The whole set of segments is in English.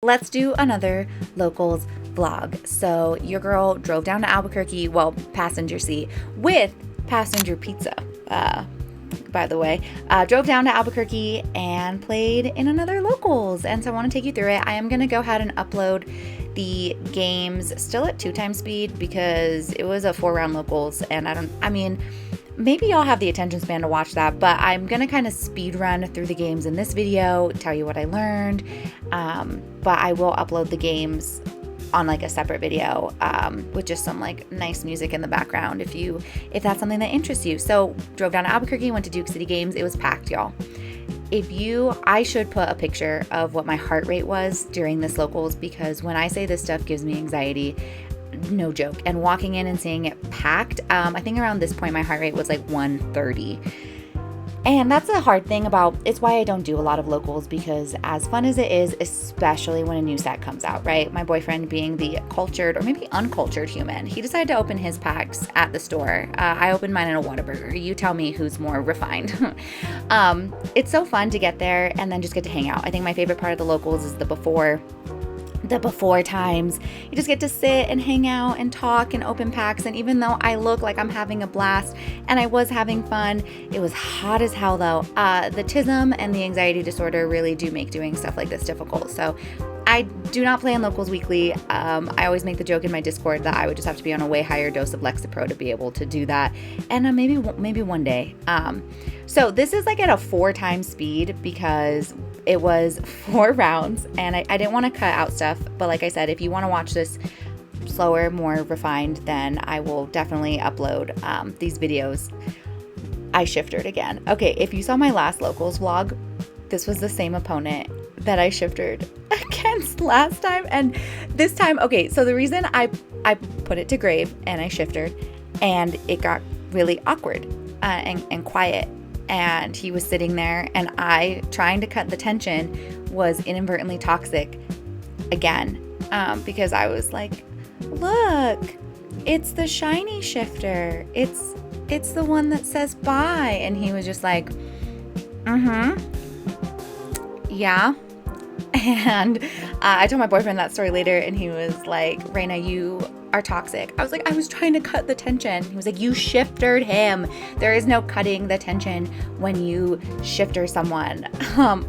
let's do another locals vlog. So your girl drove down to Albuquerque, well, passenger seat with passenger pizza, by the way, drove down to Albuquerque and played in another locals. And so I want to take you through it. I am going to go ahead and upload the games still at 2x speed because it was a 4-round locals, and maybe y'all have the attention span to watch that, but I'm going to kind of speed run through the games in this video, tell you what I learned, but I will upload the games on like a separate video with just some like nice music in the background if that's something that interests you. So drove down to Albuquerque, went to Duke City Games. It was packed, y'all. I should put a picture of what my heart rate was during this locals, because when I say this stuff gives me anxiety, no joke. And walking in and seeing it packed, I think around this point my heart rate was like 130. And that's a hard thing it's why I don't do a lot of locals, because as fun as it is, especially when a new set comes out, right? My boyfriend, being the cultured or maybe uncultured human, he decided to open his packs at the store. I opened mine in a Whataburger. You tell me who's more refined. It's so fun to get there and then just get to hang out. I think my favorite part of the locals is the before times. You just get to sit and hang out and talk and open packs. And even though I look like I'm having a blast and I was having fun, it was hot as hell though. The tism and the anxiety disorder really do make doing stuff like this difficult. So I do not play in locals weekly. I always make the joke in my Discord that I would just have to be on a way higher dose of Lexapro to be able to do that. And maybe one day. So this is like at a 4x speed because it was 4 rounds, and I didn't want to cut out stuff. But like I said, if you want to watch this slower, more refined, then I will definitely upload these videos. I shifted again. Okay, if you saw my last locals vlog, this was the same opponent that I shifted against last time. And this time, okay, so the reason I put it to grave and I shifted, and it got really awkward and quiet. And he was sitting there, and I, trying to cut the tension, was inadvertently toxic again, because I was like, look, it's the shiny shifter. It's the one that says bye. And he was just like, yeah. And I told my boyfriend that story later, and he was like, Raina, you are toxic. I was like, I was trying to cut the tension. He was like, you shifted him. There is no cutting the tension when you shifter someone.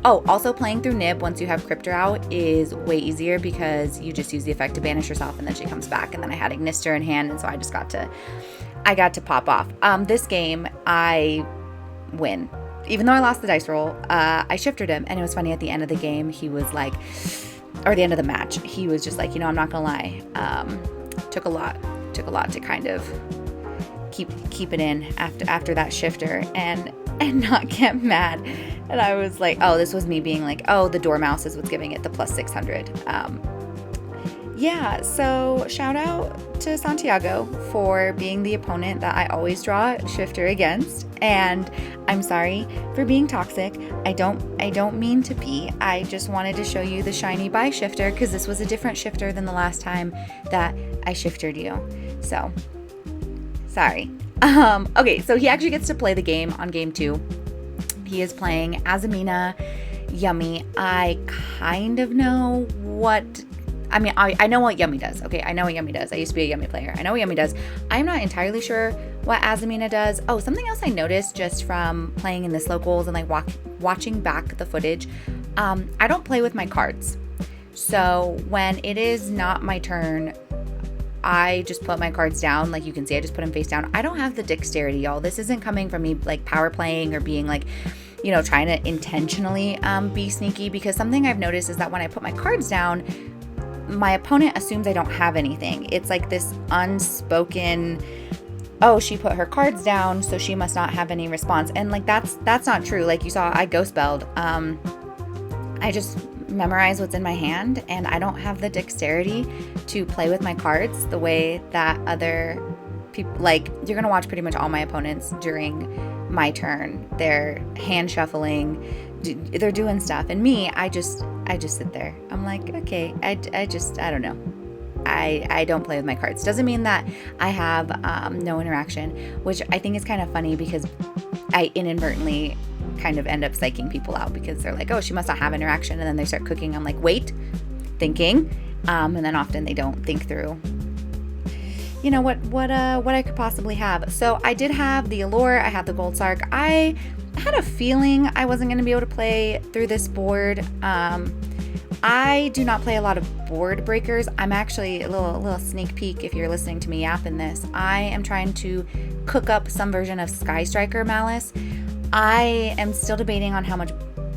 Also playing through Nib once you have Cryptor out is way easier, because you just use the effect to banish yourself and then she comes back. And then I had Ignister in hand, and so I got to pop off. This game, I win. Even though I lost the dice roll, I shifted him, and it was funny, at the end of the game, he was like, or the end of the match, he was just like, I'm not gonna lie, took a lot to kind of keep it in after that shifter and not get mad. And I was like, oh, this was me being like, oh, the Dormouse is what's giving it the plus 600. Yeah, so shout out to Santiago for being the opponent that I always draw shifter against, and I'm sorry for being toxic. I don't mean to be. I just wanted to show you the shiny buy shifter, because this was a different shifter than the last time that I shifted you. So sorry. Okay, so he actually gets to play the game on game 2. He is playing Azamina Yummy. I kind of know what. I know what Yummy does. Okay, I know what Yummy does. I used to be a Yummy player. I know what Yummy does. I'm not entirely sure what Azamina does. Oh, something else I noticed just from playing in this locals and like watching back the footage. I don't play with my cards. So when it is not my turn, I just put my cards down. Like you can see, I just put them face down. I don't have the dexterity, y'all. This isn't coming from me like power playing or being like, trying to intentionally be sneaky, because something I've noticed is that when I put my cards down, my opponent assumes I don't have anything. It's like this unspoken, oh, she put her cards down, so she must not have any response. And like that's not true. Like you saw, I ghost spelled. I just memorize what's in my hand, and I don't have the dexterity to play with my cards the way that other people, like you're gonna watch pretty much all my opponents during my turn. They're hand shuffling, they're doing stuff, and me, I just sit there. I'm like, okay, I don't know. I don't play with my cards. Doesn't mean that I have no interaction, which I think is kind of funny, because I inadvertently kind of end up psyching people out, because they're like, oh, she must not have interaction, and then they start cooking. I'm like, wait, thinking, and then often they don't think through, you know, what I could possibly have. So I did have the Allure, I had the Gold Sark. I had a feeling I wasn't going to be able to play through this board. I do not play a lot of board breakers. I'm actually a little sneak peek if you're listening to me yapping this. I am trying to cook up some version of Sky Striker Malice. I am still debating on how much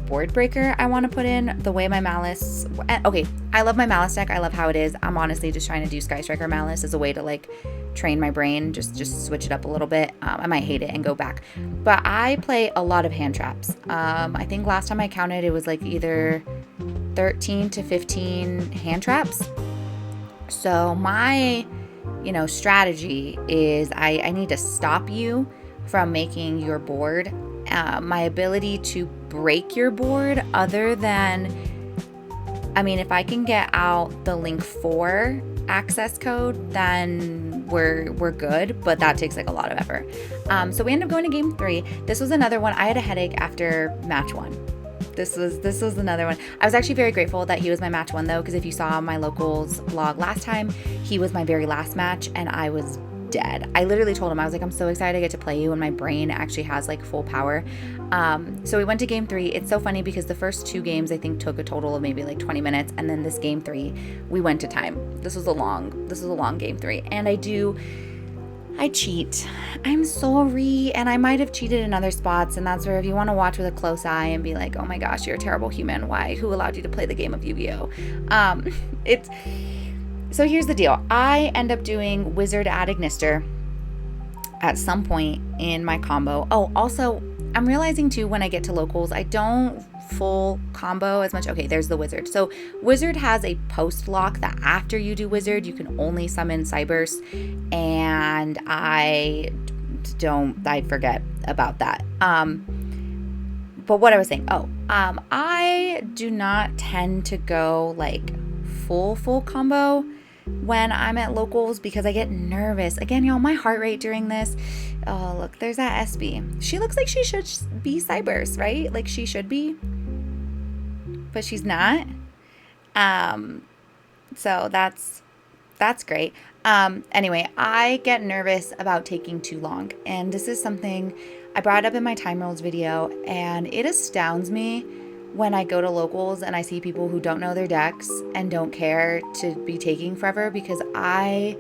board breaker I want to put in. The way my Malice, okay, I love my Malice deck. I love how it is. I'm honestly just trying to do Sky Striker Malice as a way to like train my brain, just switch it up a little bit. I might hate it and go back, but I play a lot of hand traps. I think last time I counted, it was like either 13 to 15 hand traps. So my, strategy is I need to stop you from making your board. My ability to break your board, other than, if I can get out the link 4 access code, then we're good, but that takes like a lot of effort. So we ended up going to game 3. This was another one. I had a headache after match 1. This was another one. I was actually very grateful that he was my match 1 though, because if you saw my locals vlog last time, he was my very last match and I was dead. I literally told him, I was like, I'm so excited to get to play you, and my brain actually has like full power. So we went to game 3. It's so funny because the first 2 games I think took a total of maybe like 20 minutes, and then this game 3 we went to time. This was a long game 3, and I cheat. I'm sorry, and I might have cheated in other spots, and that's where if you want to watch with a close eye and be like, oh my gosh, you're a terrible human. Who allowed you to play the game of Yu-Gi-Oh? So here's the deal. I end up doing Wizard Add Ignister at some point in my combo. Oh, also, I'm realizing too when I get to locals, I don't full combo as much. Okay, there's the Wizard. So Wizard has a post lock that after you do Wizard, you can only summon Cyburst, and I forget about that. But what I was saying, I do not tend to go like full combo when I'm at locals because I get nervous. Again, y'all, my heart rate during this. Oh, look, there's that SB. She looks like she should be Cyburst, right? Like she should be, but she's not. So that's great. Anyway, I get nervous about taking too long, and this is something I brought up in my time rules video, and it astounds me when I go to locals and I see people who don't know their decks and don't care to be taking forever, because I,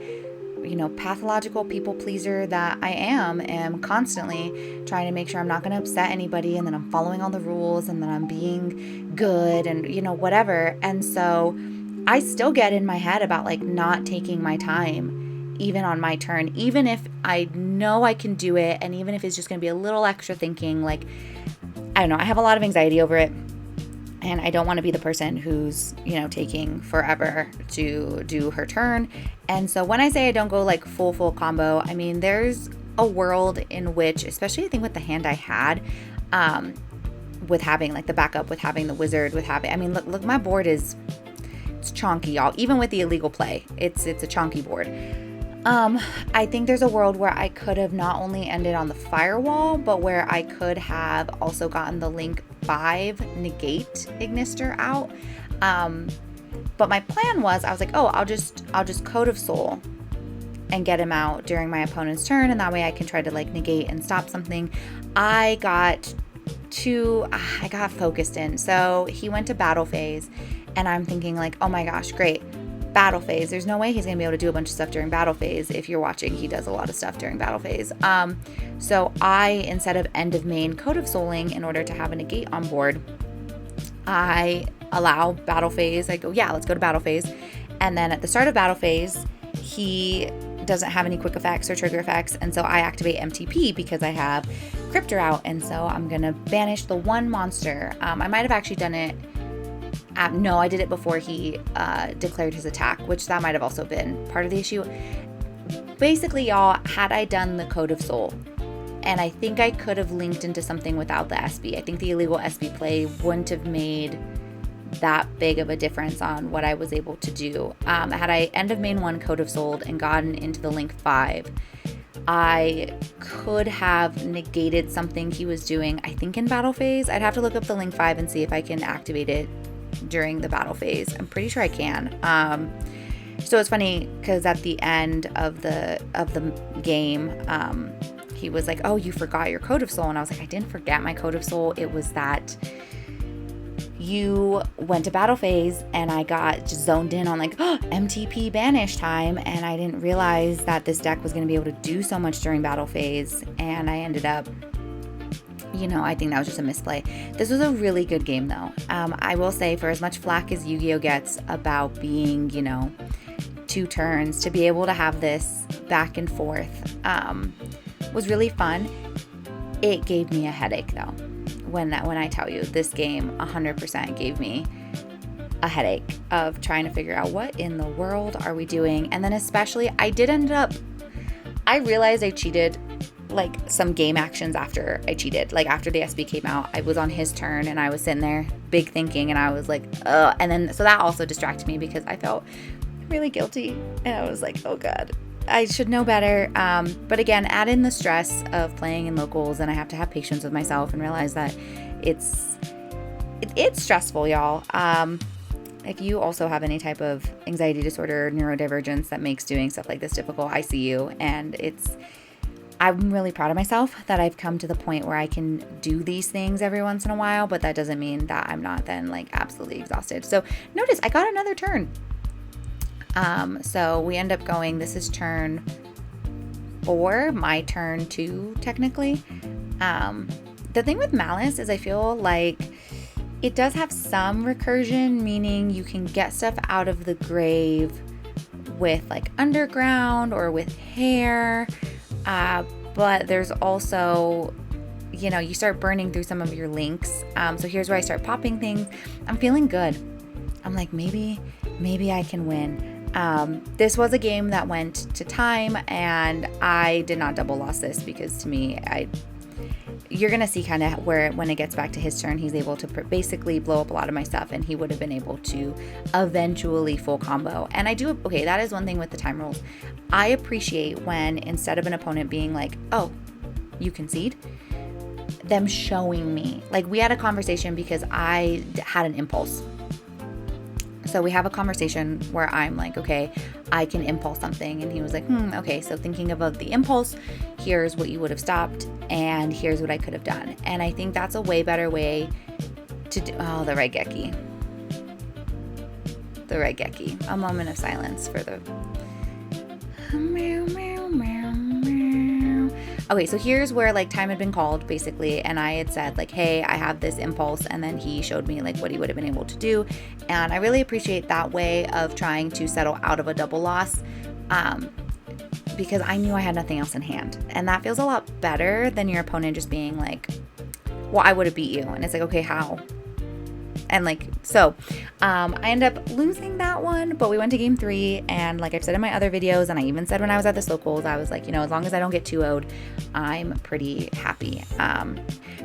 pathological people pleaser that I am constantly trying to make sure I'm not going to upset anybody, and then I'm following all the rules, and then I'm being good, and whatever. And so I still get in my head about like not taking my time even on my turn, even if I know I can do it, and even if it's just going to be a little extra thinking. Like, I don't know, I have a lot of anxiety over it. And I don't want to be the person who's, taking forever to do her turn. And so when I say I don't go like full combo, I mean, there's a world in which, especially I think with the hand I had, with having like the backup, with having the Wizard, look, my board it's chonky, y'all. Even with the illegal play, it's a chonky board. I think there's a world where I could have not only ended on the firewall, but where I could have also gotten the link 5 negate Ignister out. But my plan was, I was like, I'll just Code of Soul and get him out during my opponent's turn, and that way I can try to like negate and stop something. I got focused in. So he went to battle phase, and I'm thinking like, oh my gosh, great. Battle phase. There's no way he's going to be able to do a bunch of stuff during battle phase. If you're watching, he does a lot of stuff during battle phase. So I, instead of end of main Code of Souling in order to have a negate on board, I allow battle phase. I go, yeah, let's go to battle phase. And then at the start of battle phase, he doesn't have any quick effects or trigger effects. And so I activate MTP because I have Cryptor out. And so I'm going to banish the 1 monster. I might have actually done it. No, I did it before he declared his attack, which that might have also been part of the issue. Basically, y'all, had I done the Code of Soul, and I think I could have linked into something without the SB. I think the illegal SB play wouldn't have made that big of a difference on what I was able to do. Had I end of main 1 Code of Soul and gotten into the link 5, I could have negated something he was doing, I think in battle phase. I'd have to look up the link 5 and see if I can activate it during the battle phase. I'm pretty sure I can. So it's funny because at the end of the game, he was like, "Oh, you forgot your Code of Soul," and I was like, "I didn't forget my Code of Soul. It was that you went to battle phase and I got just zoned in on like MTP banish time, and I didn't realize that this deck was going to be able to do so much during battle phase, and I ended up, I think that was just a misplay." This was a really good game though. I will say, for as much flack as Yu-Gi-Oh gets about being, 2 turns, to be able to have this back and forth was really fun. It gave me a headache though. When I tell you, this game 100% gave me a headache of trying to figure out what in the world are we doing. And then especially, I realized I cheated like some game actions after I cheated. Like after the SB came out, I was on his turn and I was sitting there big thinking, and I was like, ugh. And then, so that also distracted me because I felt really guilty. And I was like, oh God, I should know better. But again, add in the stress of playing in locals, and I have to have patience with myself and realize that it's stressful, y'all. If you also have any type of anxiety disorder, neurodivergence that makes doing stuff like this difficult, I see you. And I'm really proud of myself that I've come to the point where I can do these things every once in a while, but that doesn't mean that I'm not then like absolutely exhausted. So notice I got another turn. So we end up going, this is turn 4, my turn 2, technically. The thing with Malice is I feel like it does have some recursion, meaning you can get stuff out of the grave with like underground or with hair. But there's also, you start burning through some of your links. So here's where I start popping things. I'm feeling good. I'm like, maybe I can win. This was a game that went to time, and I did not double loss this because to me, you're going to see kind of where when it gets back to his turn, he's able to basically blow up a lot of my stuff, and he would have been able to eventually full combo. And that is one thing with the time rules. I appreciate when instead of an opponent being like, oh, you concede, them showing me. Like we had a conversation because I had an impulse. So we have a conversation where I'm like, okay, I can impulse something. And he was like, okay, so thinking about the impulse, here's what you would have stopped, and here's what I could have done. And I think that's a way better way to do. Oh, the Raigeki. The Raigeki. A moment of silence for the meow, meow, meow, meow. Okay, so here's where like time had been called basically, and I had said like, hey, I have this impulse, and then he showed me like what he would have been able to do. And I really appreciate that way of trying to settle out of a double loss, because I knew I had nothing else in hand, and that feels a lot better than your opponent just being like, well, I would have beat you, and it's like, okay, how? And like, so I ended up losing that one, but we went to game 3, and like I've said in my other videos, and I even said when I was at the locals, I was like, as long as I don't get 2-0'd, I'm pretty happy.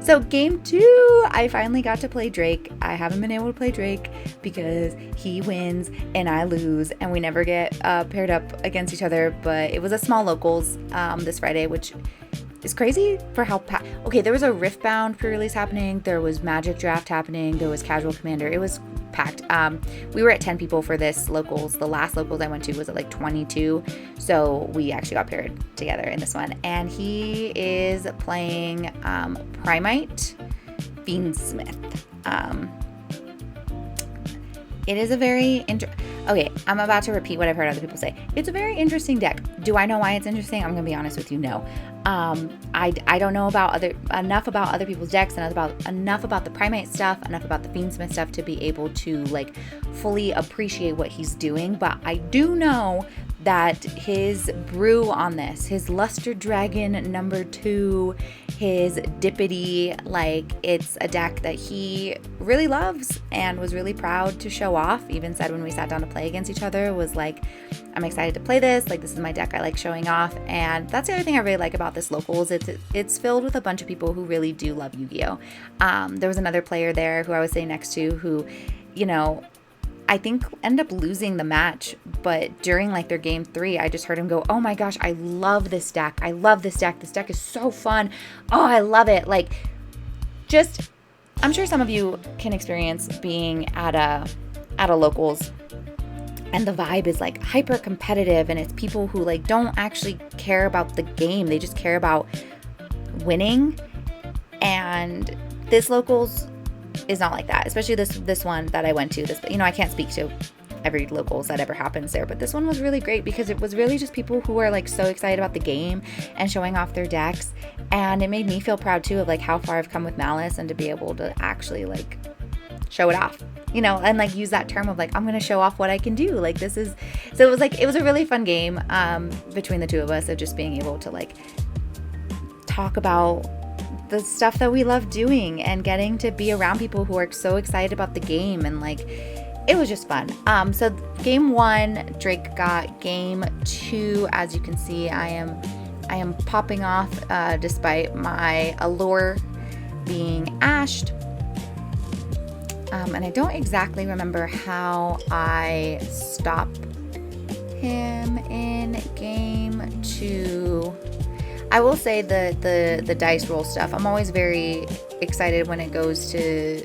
So game 2, I finally got to play Drake. I haven't been able to play Drake because he wins and I lose, and we never get paired up against each other, but it was a small locals this Friday, which is crazy for how okay, there was a Riftbound pre-release happening, there was Magic Draft happening, there was Casual Commander. It was packed. We were at 10 people for this locals. The last locals I went to was at like 22, so we actually got paired together in this one. And he is playing Primate Fiendsmith. It is a very okay, I'm about to repeat what I've heard other people say. It's a very interesting deck. Do I know why it's interesting? I'm gonna be honest with you, no. I don't know enough about other people's decks, and enough about the Primate stuff, enough about the Fiendsmith stuff to be able to like fully appreciate what he's doing. But I do know that his brew on this, his Luster Dragon #2, his Dippity, like it's a deck that he really loves and was really proud to show off. Even said when we sat down to play against each other, was like, I'm excited to play this. Like, this is my deck I like showing off. And that's the other thing I really like about this locals. It's filled with a bunch of people who really do love Yu-Gi-Oh! There was another player there who I was sitting next to who, I think ended up losing the match, but during like their game 3, I just heard him go, oh my gosh, I love this deck. I love this deck. This deck is so fun. Oh, I love it. Like, just I'm sure some of you can experience being at a locals, and the vibe is like hyper competitive, and it's people who like don't actually care about the game. They just care about winning. And this locals is not like that, especially this one that I went to. This, I can't speak to every locals that ever happens there, but this one was really great because it was really just people who are like so excited about the game and showing off their decks. And it made me feel proud too of like how far I've come with Malice, and to be able to actually like show it off, and like use that term of like, I'm gonna show off what I can do. Like this is, so it was a really fun game between the two of us, of just being able to like talk about the stuff that we love doing and getting to be around people who are so excited about the game. And like, it was just fun. So game 1, Drake got. Game 2, as you can see, I am popping off despite my allure being ashed. And I don't exactly remember how I stop him in game 2. I will say the dice roll stuff, I'm always very excited when it goes to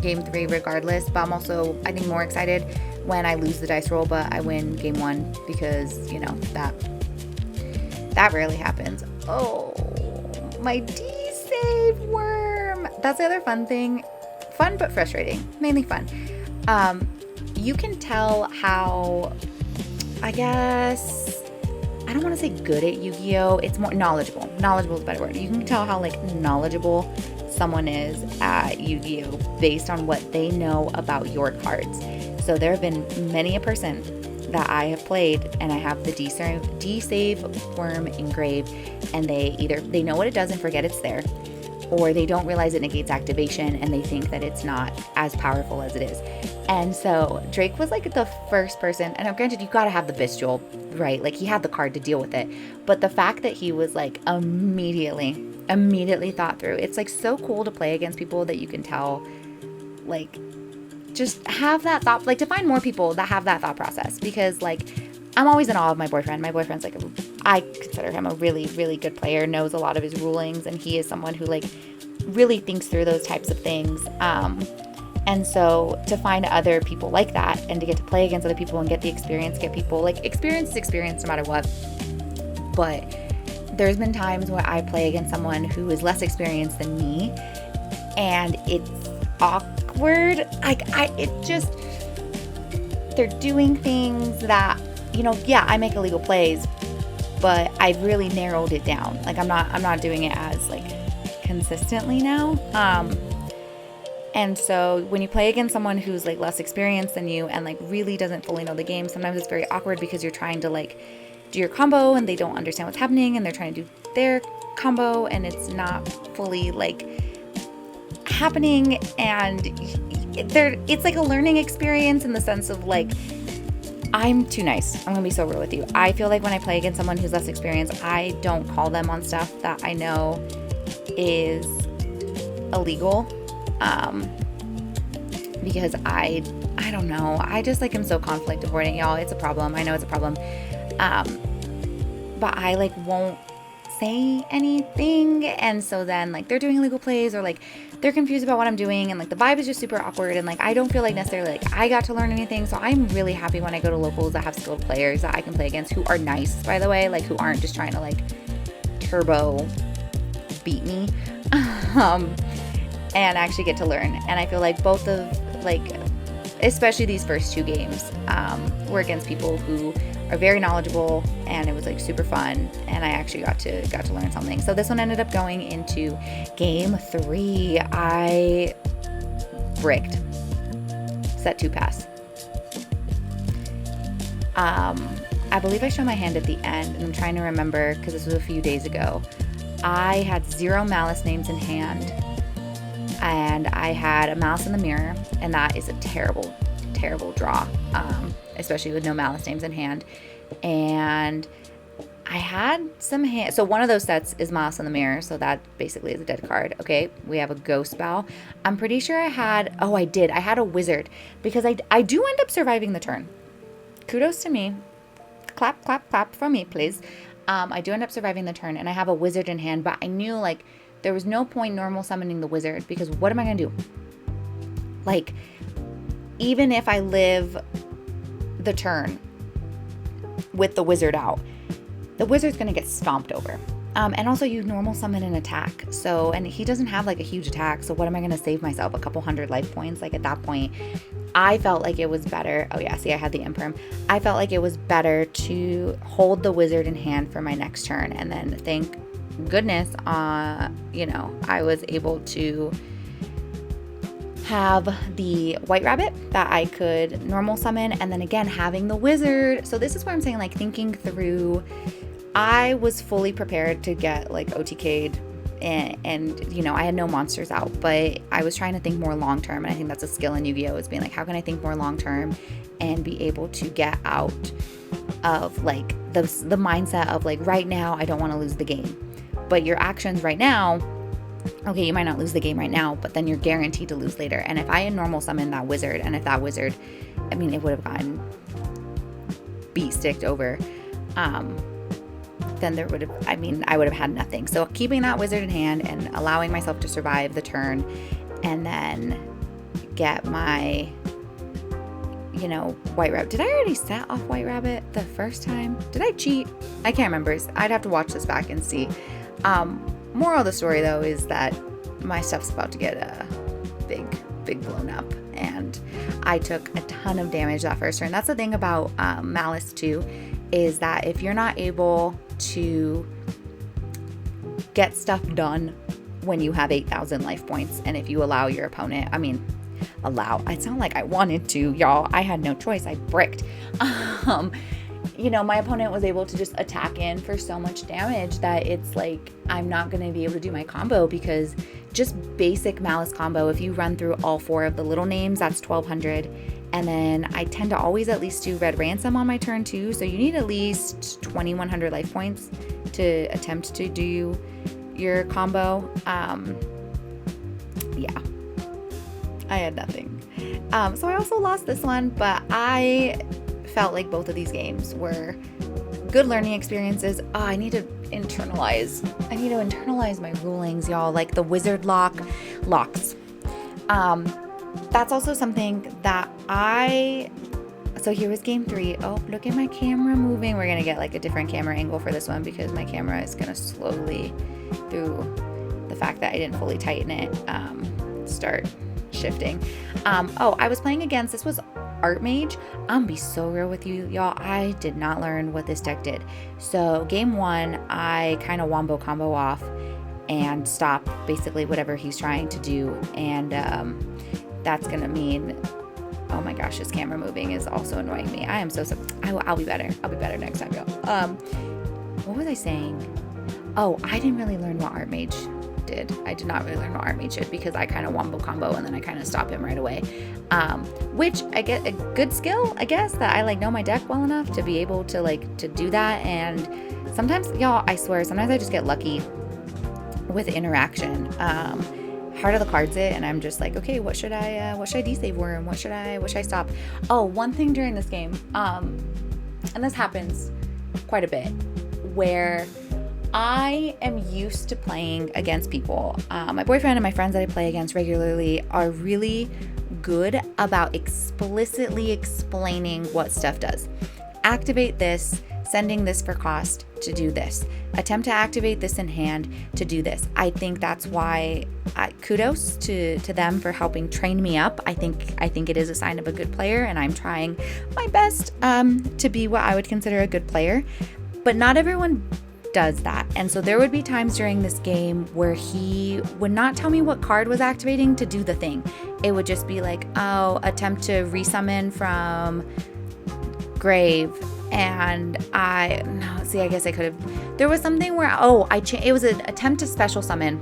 game 3 regardless, but I'm also, I think, more excited when I lose the dice roll but I win game 1, because that rarely happens. Oh, my D-save worm. That's the other fun thing. Fun but frustrating. Mainly fun. You can tell how, I guess, I don't want to say good at Yu-Gi-Oh! It's more knowledgeable. Knowledgeable is a better word. You can tell how like knowledgeable someone is at Yu-Gi-Oh! Based on what they know about your cards. So there have been many a person that I have played and I have the D-save worm engraved, and they know what it does and forget it's there, or they don't realize it negates activation and they think that it's not as powerful as it is. And so Drake was like the first person, and granted, you gotta have the Bestial, right? Like, he had the card to deal with it, but the fact that he was like immediately thought through. It's like so cool to play against people that you can tell like just have that thought, like to find more people that have that thought process, because like I'm always in awe of my boyfriend. My boyfriend's like, I consider him a really, really good player, knows a lot of his rulings, and he is someone who like really thinks through those types of things. And so to find other people like that and to get to play against other people and get the experience, get people like experience no matter what. But there's been times where I play against someone who is less experienced than me, and it's awkward. They're doing things that, yeah, I make illegal plays, but I've really narrowed it down. Like I'm not doing it as like consistently now. And so when you play against someone who's like less experienced than you and like really doesn't fully know the game, sometimes it's very awkward because you're trying to like do your combo and they don't understand what's happening, and they're trying to do their combo and it's not fully like happening. And it's like a learning experience in the sense of like, I'm too nice. I'm gonna be so real with you. I feel like when I play against someone who's less experienced, I don't call them on stuff that I know is illegal. Because I don't know. I just like am so conflict avoidant, y'all. It's a problem. I know it's a problem. But I like won't say anything. And so then like they're doing illegal plays, or like they're confused about what I'm doing, and like the vibe is just super awkward, and like I don't feel like necessarily like I got to learn anything. So I'm really happy when I go to locals that have skilled players that I can play against, who are nice, by the way, like who aren't just trying to like turbo beat me. And actually get to learn. And I feel like both of like, especially these first 2 games, were against people who are very knowledgeable, and it was like super fun, and I actually got to learn something. So this one ended up going into game 3. I bricked set 2 pass. I believe I show my hand at the end, and I'm trying to remember because this was a few days ago. I had 0 Malice names in hand, and I had a Malice in the Mirror, and that is a terrible, terrible draw, especially with no Malice names in hand. And I had some hand, so one of those sets is Malice in the Mirror, so that basically is a dead card. Okay, we have a Ghost Bow. I'm pretty sure I had a Wizard, because I do end up surviving the turn. Kudos to me. Clap, clap, clap for me, please. I do end up surviving the turn, and I have a Wizard in hand, but I knew like There was no point normal summoning the wizard, because what am I going to do? Like, even if I live the turn with the wizard out, the wizard's going to get stomped over. And also you normal summon an attack. So, and he doesn't have like a huge attack. So what am I going to save myself? A couple hundred life points? Like, at that point, I felt like it was better. Oh yeah, see, I had the imperm. I felt like it was better to hold the wizard in hand for my next turn. And then thank goodness, you know, I was able to have the white rabbit that I could normal summon. And then again, having the wizard. So this is where I'm saying, like, thinking through, I was fully prepared to get like OTK'd and you know, I had no monsters out, but I was trying to think more long term. And I think that's a skill in Yu-Gi-Oh! Is being like, how can I think more long term and be able to get out of like the mindset of like, right now, I don't want to lose the game. But your actions right now, okay, you might not lose the game right now, but then you're guaranteed to lose later. And if I had normal summoned that wizard, and if that wizard, I mean, it would have gotten beat-sticked over, then there would have, I mean, I would have had nothing. So keeping that wizard in hand and allowing myself to survive the turn, and then get my, you know, white rabbit. Did I already set off white rabbit the first time? Did I cheat? I can't remember. I'd have to watch this back and see. Moral of the story, though, is that my stuff's about to get big blown up, and I took a ton of damage that first turn. That's the thing about Malice too, is that if you're not able to get stuff done when you have 8,000 life points, and if you allow your opponent, I mean, it's not like I wanted to, y'all. I had no choice. I bricked. You know, my opponent was able to just attack in for so much damage that it's like, I'm not going to be able to do my combo, because just basic Malice combo, if you run through all 4 of the little names, that's 1,200. And then I tend to always at least do Red Ransom on my turn too. So you need at least 2,100 life points to attempt to do your combo. Yeah, I had nothing. So I also lost this one, but I felt like both of these games were good learning experiences. Oh, I need to internalize my rulings, y'all. Like the wizard locks. That's also something that so here was game 3. Oh, look at my camera moving. We're gonna get like a different camera angle for this one, because my camera is gonna slowly, through the fact that I didn't fully tighten it, start shifting. I was playing against, this was Archmage. I'm gonna be so real with you, y'all. I did not learn what this deck did. So game 1, I kind of wombo combo off and stop basically whatever he's trying to do. And that's gonna mean, oh my gosh, this camera moving is also annoying me. I am so I'll be better. I'll be better next time, y'all. What was I saying? Oh, I didn't really learn what Archmage did. I did not really learn what Archmage did, because I kind of wombo combo and then I kind of stop him right away. Which I get a good skill, I guess, that I like know my deck well enough to be able to like to do that. And sometimes, y'all, I swear, sometimes I just get lucky with interaction. Heart of the cards it, and I'm just like, okay, what should I desave worm? What should I stop? Oh, one thing during this game, and this happens quite a bit, where I am used to playing against people. My boyfriend and my friends that I play against regularly are really good about explicitly explaining what stuff does. Activate this, sending this for cost to do this. Attempt to activate this in hand to do this. I think that's why kudos to them for helping train me up. I think it is a sign of a good player, and I'm trying my best to be what I would consider a good player. But not everyone does that. And so there would be times during this game where he would not tell me what card was activating to do the thing. It would just be like, oh, attempt to resummon from grave. And I guess I could have, there was something where, it was an attempt to special summon,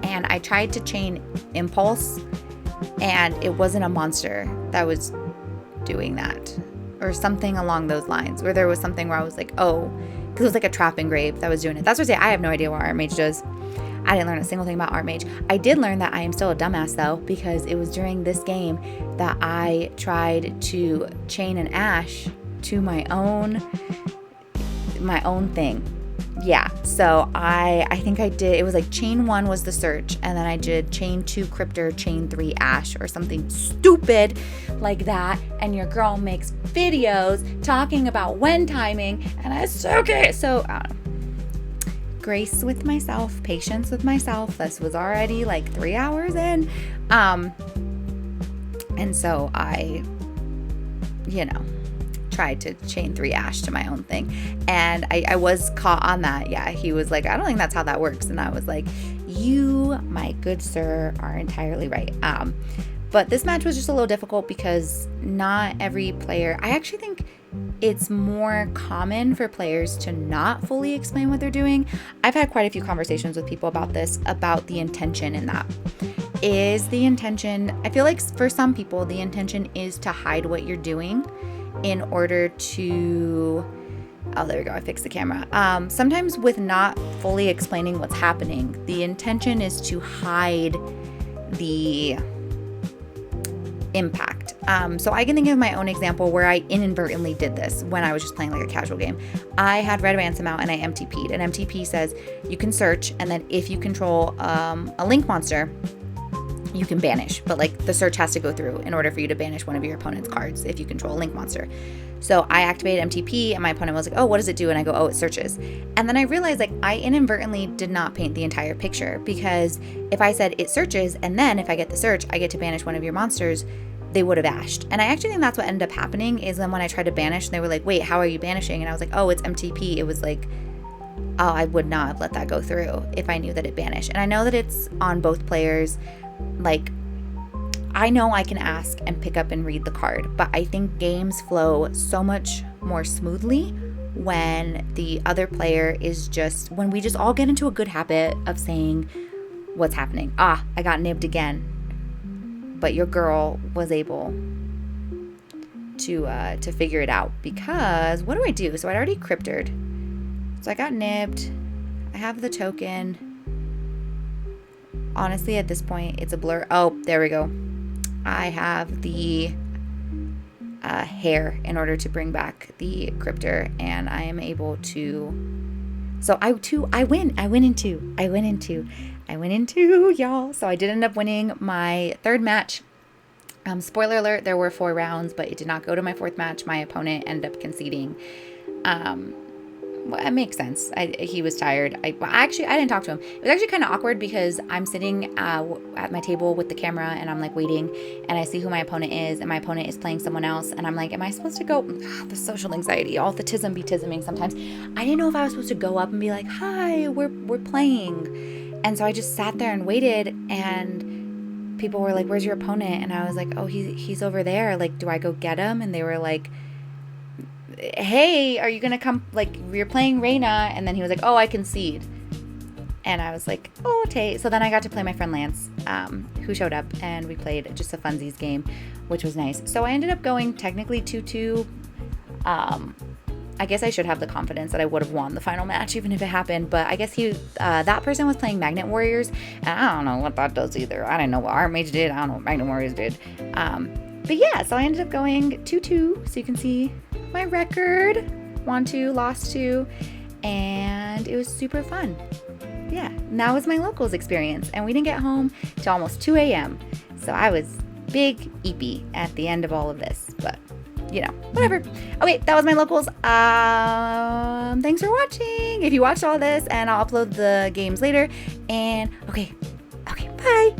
and I tried to chain impulse, and it wasn't a monster that was doing that, or something along those lines, where there was something where I was like, oh, because it was like a trap engrave that was doing it. That's what I say. I have no idea what Archmage does. I didn't learn a single thing about Archmage. I did learn that I am still a dumbass, though, because it was during this game that I tried to chain an Ash to my own thing. Yeah, so I think I did, it was like chain 1 was the search, and then I did chain 2 cryptor, chain 3 ash, or something stupid like that, and your girl makes videos talking about when timing, and I suck it. So grace with myself, patience with myself. This was already like 3 hours in, and so I, tried to chain 3 ash to my own thing, and I was caught on that. Yeah, he was like, I don't think that's how that works, and I was like, you, my good sir, are entirely right. But this match was just a little difficult because not every player, I actually think it's more common for players to not fully explain what they're doing. I've had quite a few conversations with people about this, about the intention in that. Is the intention, I feel like for some people, the intention is to hide what you're doing in order to, oh, there we go, I fixed the camera. Sometimes with not fully explaining what's happening, the intention is to hide the impact. So I can think of my own example where I inadvertently did this when I was just playing like a casual game. I had Red Ransom out and I MTP'd, and MTP says you can search, and then if you control a link monster, you can banish, but like the search has to go through in order for you to banish one of your opponent's cards if you control a link monster. So I activated MTP, and my opponent was like, oh, what does it do? And I go, oh, it searches. And then I realized like I inadvertently did not paint the entire picture, because if I said it searches, and then if I get the search, I get to banish one of your monsters, they would have ashed. And I actually think that's what ended up happening, is then when I tried to banish, they were like, wait, how are you banishing? And I was like, oh, it's MTP. It was like, oh, I would not have let that go through if I knew that it banished. And I know that it's on both players. Like, I know I can ask and pick up and read the card, but I think games flow so much more smoothly when the other player is just, when we just all get into a good habit of saying what's happening. Ah, I got nibbed again. But your girl was able to figure it out, because what do I do? So I'd already cryptored. So I got nibbed. I have the token. Honestly, at this point, it's a blur. Oh, there we go. I have the hair in order to bring back the cryptor, and I am able to. So I win. I win in two, y'all. So I did end up winning my third match. Spoiler alert, there were 4 rounds, but it did not go to my 4th match. My opponent ended up conceding. Well, it makes sense. He was tired. I didn't talk to him. It was actually kind of awkward because I'm sitting at my table with the camera, and I'm like waiting, and I see who my opponent is, and my opponent is playing someone else, and I'm like, am I supposed to go? The social anxiety, all the tism be tisming sometimes. I didn't know if I was supposed to go up and be like, hi, we're playing. And so I just sat there and waited, and people were like, where's your opponent? And I was like, oh, he's over there. Like, do I go get him? And they were like, hey, are you gonna come, like, we're playing Reina. And then he was like, oh, I concede. And I was like, oh, okay. So then I got to play my friend Lance, who showed up, and we played just a funsies game, which was nice. So I ended up going technically 2-2. I guess I should have the confidence that I would have won the final match even if it happened, but I guess that person was playing Magnet Warriors, and I don't know what that does either. I didn't know what Archmage did. I don't know what Magnet Warriors did. But yeah, so I ended up going 2-2, so you can see my record. Won 2, lost 2, and it was super fun. Yeah, and that was my locals experience, and we didn't get home till almost 2 a.m. So I was big eepy at the end of all of this, but you know, whatever. Okay, that was my locals. Thanks for watching. If you watched all this, and I'll upload the games later. And okay, bye.